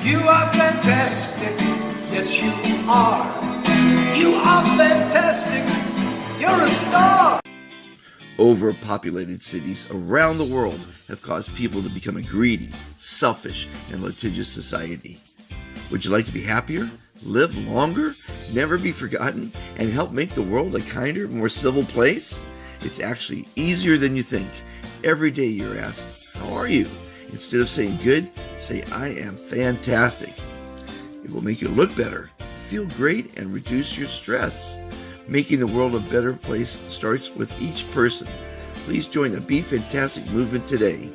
You are fantastic, yes you are. You are fantastic, you're a star. Overpopulated cities around the world have caused people to become a greedy, selfish, and litigious society. Would you like to be happier, live longer, never be forgotten, and help make the world a kinder, more civil place? It's actually easier than you think. Every day you're asked, how are you? Instead of saying good, say I am fantastic. It will make you look better, feel great, and reduce your stress. Making the world a better place starts with each person. Please join the Be Fantastic movement today.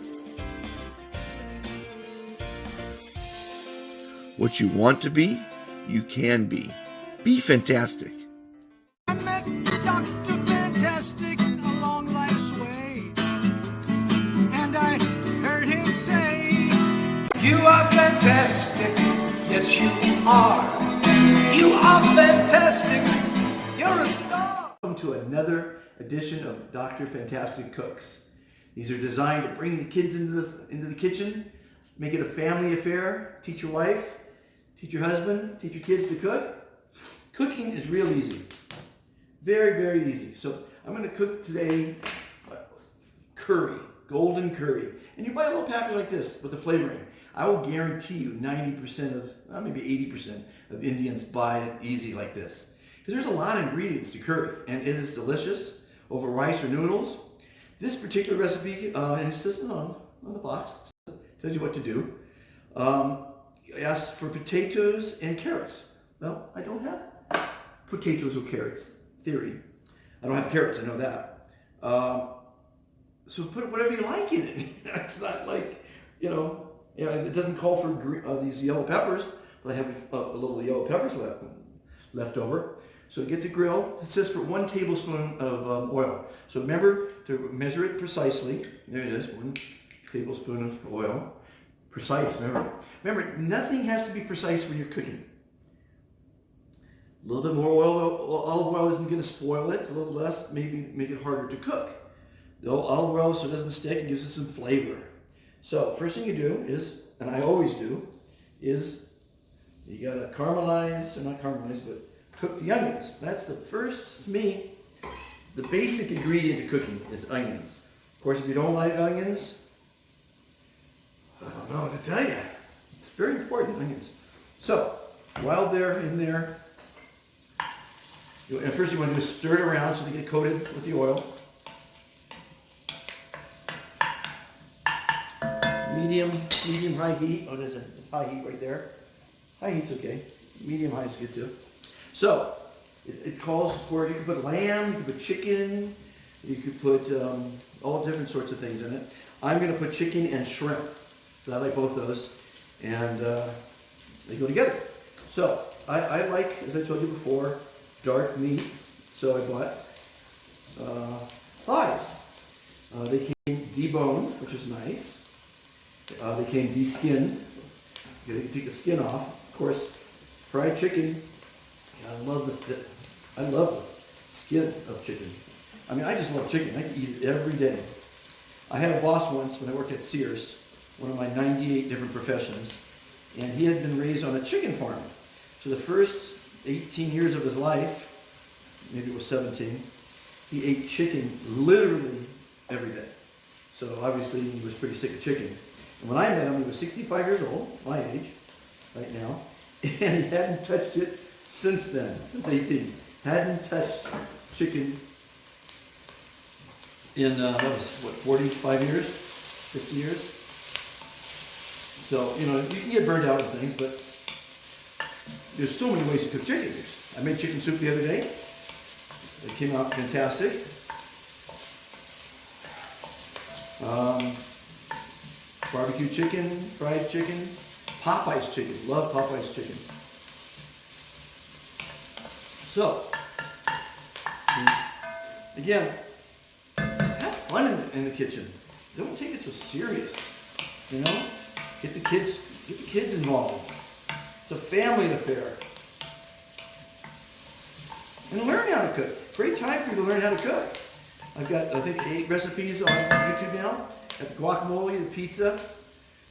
What you want to be, you can be. Be fantastic. I met Dr. Fantastic along life's way, and I heard him say, you are fantastic, yes you are. You are fantastic, you're a star. Welcome to another edition of Dr. Fantastic Cooks. These are designed to bring the kids into the kitchen, make it a family affair, teach your wife, teach your husband, teach your kids to cook. Cooking is real easy. Very, very easy. So I'm going to cook today curry, golden curry. And you buy a little package like this with the flavoring. I will guarantee you 90% of, well, maybe 80% of Indians buy it easy like this. Because there's a lot of ingredients to curry, and it is delicious over rice or noodles. This particular recipe, and it's listed on the box, tells you what to do. Asks for potatoes and carrots. Well, I don't have potatoes or carrots. Theory. I don't have carrots, I know that. So put whatever you like in it. It's not like, it doesn't call for these yellow peppers, but I have a little yellow peppers left over. So get the grill. It says for 1 tablespoon of oil. So remember to measure it precisely. There it is, 1 tablespoon of oil. Precise, remember. Remember, nothing has to be precise when you're cooking. A little bit more olive oil isn't going to spoil it. A little less, maybe make it harder to cook. The olive oil, so it doesn't stick, and gives it some flavor. So first thing you do is, and I always do, is you got to caramelize, or not caramelize, but cook the onions. That's the first, to me, the basic ingredient to cooking is onions. Of course, if you don't like onions, I don't know what to tell you. It's very important, onions. So while they're in there, and first you want to do is stir it around so they get coated with the oil. Medium, high heat. Oh, there's it's high heat right there. High heat's okay. Medium high is good too. So it calls for, you can put lamb, you can put chicken, you could put all different sorts of things in it. I'm going to put chicken and shrimp. So I like both those, and they go together. So I like, as I told you before, dark meat, so I bought thighs. They came deboned, which is nice. They came de-skinned. You can take the skin off. Of course, fried chicken. I love the skin of chicken. I mean, I just love chicken. I can eat it every day. I had a boss once when I worked at Sears, one of my 98 different professions, and he had been raised on a chicken farm. So the first 18 years of his life, maybe it was 17, he ate chicken literally every day. So obviously he was pretty sick of chicken. And when I met him, he was 65 years old, my age, right now, and he hadn't touched it since then, since 18. Hadn't touched chicken in, 45 years, 50 years? So, you can get burned out on things, but there's so many ways to cook chicken. I made chicken soup the other day. It came out fantastic. Barbecue chicken, fried chicken, Popeye's chicken. Love Popeye's chicken. So, again, have fun in the kitchen. Don't take it so serious. Get the kids involved. It's a family affair. And learn how to cook. Great time for you to learn how to cook. I've got, I think, 8 recipes on YouTube now. Got the guacamole, the pizza.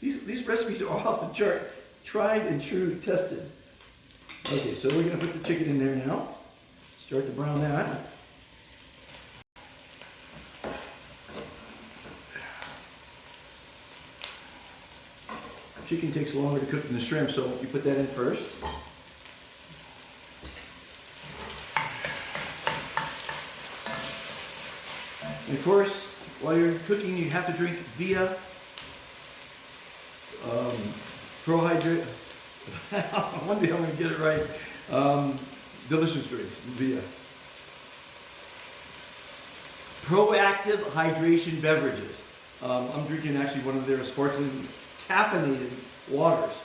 These recipes are off the chart. tried and true, tested. Okay, so we're gonna put the chicken in there now. Start to brown that. Chicken takes longer to cook than the shrimp, so you put that in first. And of course, while you're cooking, you have to drink VEA Prohydrate. One day I'm going to get it right. Delicious drinks, VEA. Proactive hydration beverages. I'm drinking actually one of their sparkling caffeinated waters.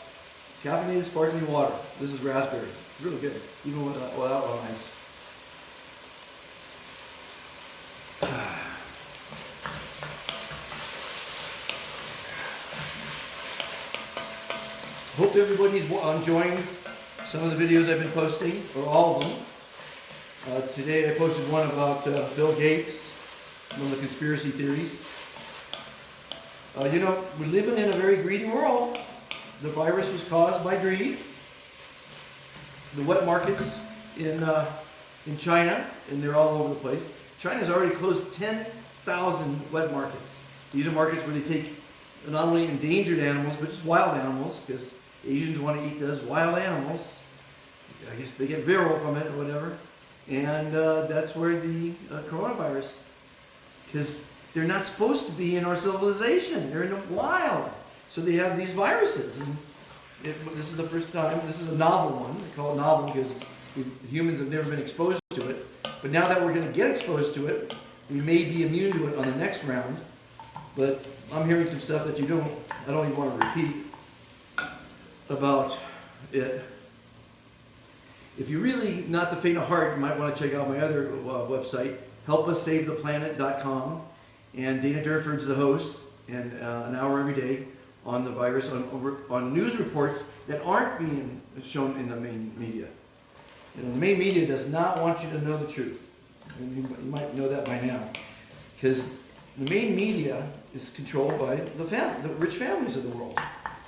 Caffeinated sparkling water. This is raspberry. It's really good, even without ice. Hope everybody's enjoying some of the videos I've been posting, or all of them. Today I posted one about Bill Gates, one of the conspiracy theories. You know, we're living in a very greedy world. The virus was caused by greed. The wet markets in China, and they're all over the place. China's already closed 10,000 wet markets. These are markets where they take not only endangered animals, but just wild animals, because Asians want to eat those wild animals. I guess they get viral from it or whatever. And that's where the coronavirus, because they're not supposed to be in our civilization. They're in the wild. So they have these viruses. And this is the first time, this is a novel one. They call it novel because humans have never been exposed to it. But now that we're going to get exposed to it, we may be immune to it on the next round. But I'm hearing some stuff that I don't even want to repeat about it. If you're really not the faint of heart, you might want to check out my other website, helpussavetheplanet.com. And Dana Durford's the host, and an hour every day on the virus, on news reports that aren't being shown in the main media. You know, the main media does not want you to know the truth. And you might know that by now. Because the main media is controlled by the rich families of the world.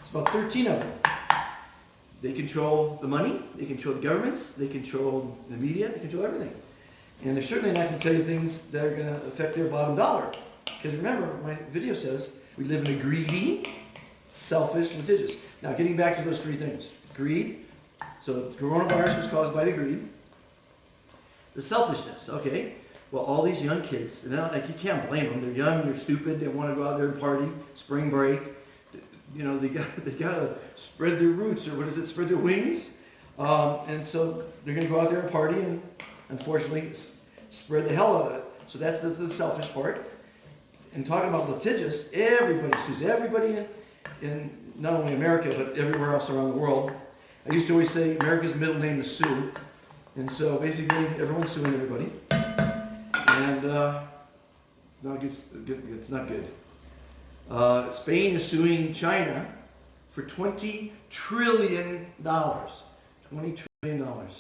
It's about 13 of them. They control the money, they control the governments, they control the media, they control everything. And they're certainly not going to tell you things that are going to affect their bottom dollar. Because remember, my video says we live in a greedy, selfish, litigious. Now, getting back to those three things. Greed. So the coronavirus was caused by the greed. The selfishness. Okay. Well, all these young kids, and like, you can't blame them. They're young, they're stupid, they want to go out there and party, spring break. You know, they got to spread their roots, or what is it, spread their wings. And so they're going to go out there and party and, unfortunately, spread the hell out of it. So that's the selfish part. And talking about litigious, everybody sues everybody in not only America, but everywhere else around the world. I used to always say America's middle name is Sue. And so basically everyone's suing everybody. And it's not good. Spain is suing China for $20 trillion. $20 trillion. Of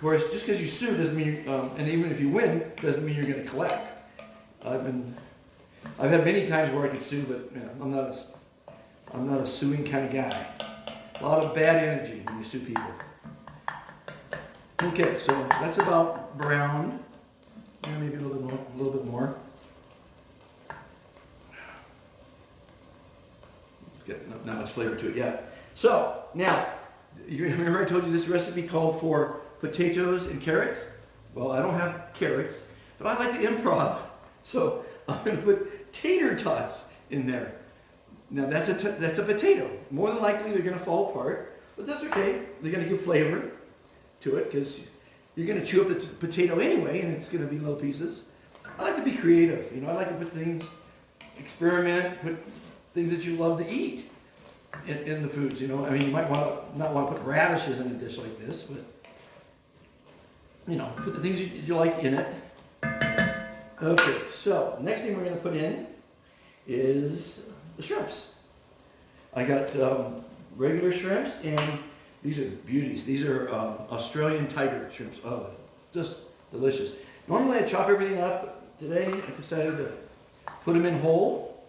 course, just because you sue doesn't mean, and even if you win, doesn't mean you're going to collect. I've had many times where I could sue, but you know, I'm not a suing kind of guy. A lot of bad energy when you sue people. Okay, so that's about brown. Maybe a little bit more. Got not much flavor to it yet. So now, you remember I told you this recipe called for potatoes and carrots? Well, I don't have carrots, but I like the improv. So I'm going to put tater tots in there. Now that's a potato. More than likely they're going to fall apart, but that's okay. They're going to give flavor to it because you're going to chew up the potato anyway, and it's going to be little pieces. I like to be creative. You know, I like to put things, experiment, put things that you love to eat in the foods. You know, I mean, you might not want to put radishes in a dish like this, but you know, put the things you like in it. Okay, so next thing we're going to put in is the shrimps. I got regular shrimps, and these are beauties. These are Australian tiger shrimps. Oh, just delicious. Normally I chop everything up. Today I decided to put them in whole,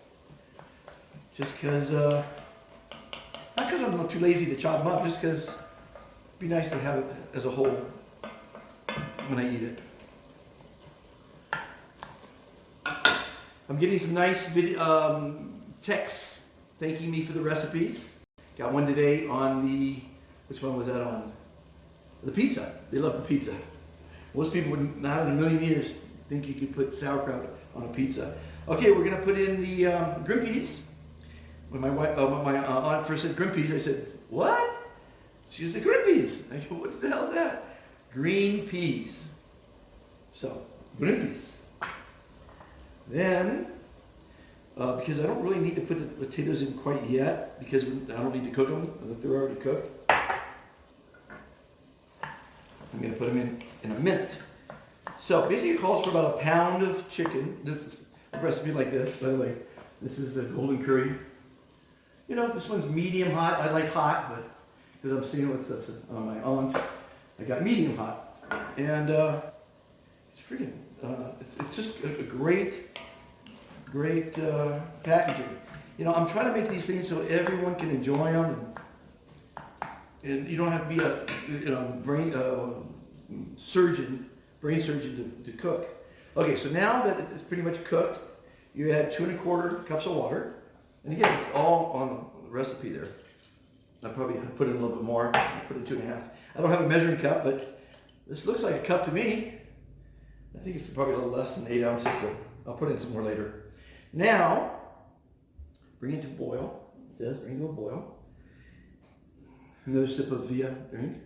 just because, I Not because I'm too lazy to chop them up, just because it'd be nice to have it as a whole when I eat it. I'm getting some nice texts thanking me for the recipes. Got one today on the, which one was that on? The pizza. They love the pizza. Most people would not in a million years think you could put sauerkraut on a pizza. Okay, we're gonna put in the green peas. When my wife, my aunt first said green peas, I said, what? She used the green peas. I go, what the hell's that? Green peas. So, green peas. Then, because I don't really need to put the potatoes in quite yet, because I don't need to cook them, I think they're already cooked. I'm going to put them in a minute. So basically it calls for about a pound of chicken. This is a recipe like this, by the way. This is the golden curry. You know, this one's medium hot. I like hot, but because I'm seeing it with my aunt, I got medium hot. And it's freaking, it's just a great packaging. You know, I'm trying to make these things so everyone can enjoy them, and you don't have to be a brain surgeon to cook. Okay, so now that it's pretty much cooked, you add 2 1/4 cups of water, and again, it's all on the recipe there. I probably put in a little bit more. I put in 2 1/2. I don't have a measuring cup, but this looks like a cup to me. I think it's probably a little less than 8 ounces, but I'll put in some more later. Now, bring it to boil. It says bring it to a boil. Another sip of VEA drink.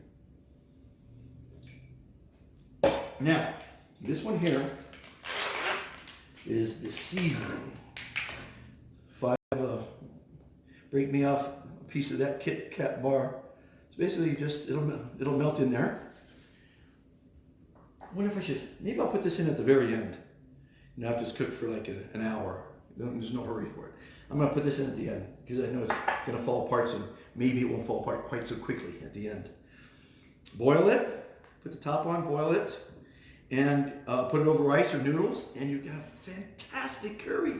Now, this one here is the seasoning. Break me off a piece of that Kit Kat bar. So basically, just it'll melt in there. I wonder if I should. Maybe I'll put this in at the very end. You know, after it's cooked for like an hour. There's no hurry for it. I'm going to put this in at the end because I know it's going to fall apart, so maybe it won't fall apart quite so quickly at the end. Boil it, put the top on, boil it, and put it over rice or noodles, and you've got a fantastic curry.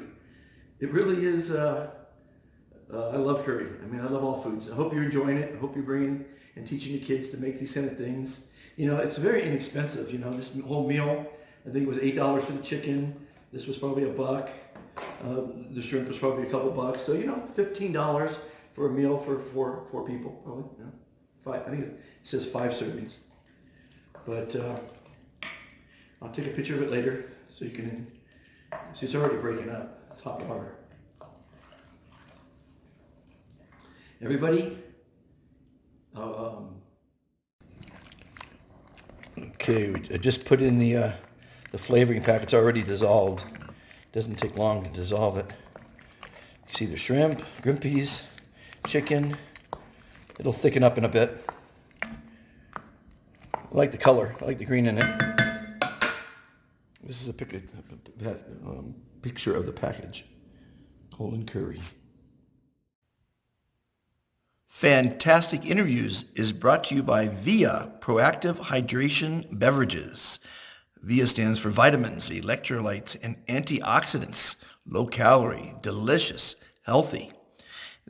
It really is, I love curry. I mean, I love all foods. I hope you're enjoying it. I hope you're bringing and teaching your kids to make these kind of things. You know, it's very inexpensive. You know, this whole meal, I think it was $8 for the chicken. This was probably $1. The shrimp was probably a couple bucks. So, you know, $15 for a meal for four people, probably. You know, 5. I think it says 5 servings. But I'll take a picture of it later so you can see it's already breaking up. It's hot water. Everybody? Okay, I just put in the flavoring pack. It's already dissolved. Doesn't take long to dissolve it. You see the shrimp, green peas, chicken. It'll thicken up in a bit. I like the color. I like the green in it. This is a picture of the package. Golden curry. Fantastic Interviews is brought to you by VEA Proactive Hydration Beverages. VEA stands for vitamins, electrolytes, and antioxidants. Low calorie, delicious, healthy.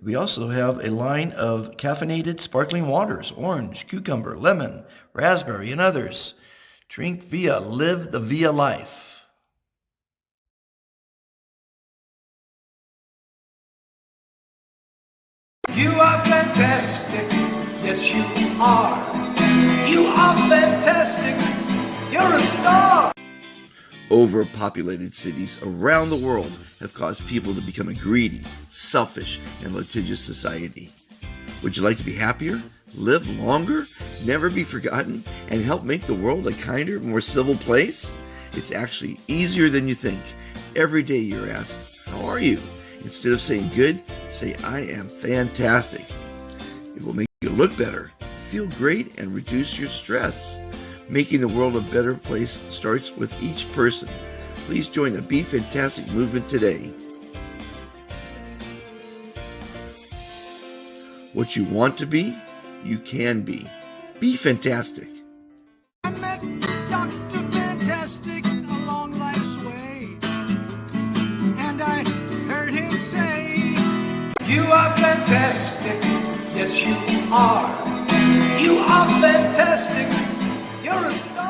We also have a line of caffeinated sparkling waters, orange, cucumber, lemon, raspberry, and others. Drink VEA, live the VEA life. You are fantastic, yes you are. You are fantastic, you're a star. Overpopulated cities around the world have caused people to become a greedy, selfish, and litigious society. Would you like to be happier, live longer, never be forgotten, and help make the world a kinder, more civil place? It's actually easier than you think. Every day you're asked, how are you? Instead of saying good, say I am fantastic. It will make you look better, feel great, and reduce your stress. Making the world a better place starts with each person. Please join the Be Fantastic movement today. What you want to be, you can be. Be fantastic. I met Dr. Fantastic along life's way, and I heard him say, you are fantastic, Yes, you are. You are fantastic. You're a star.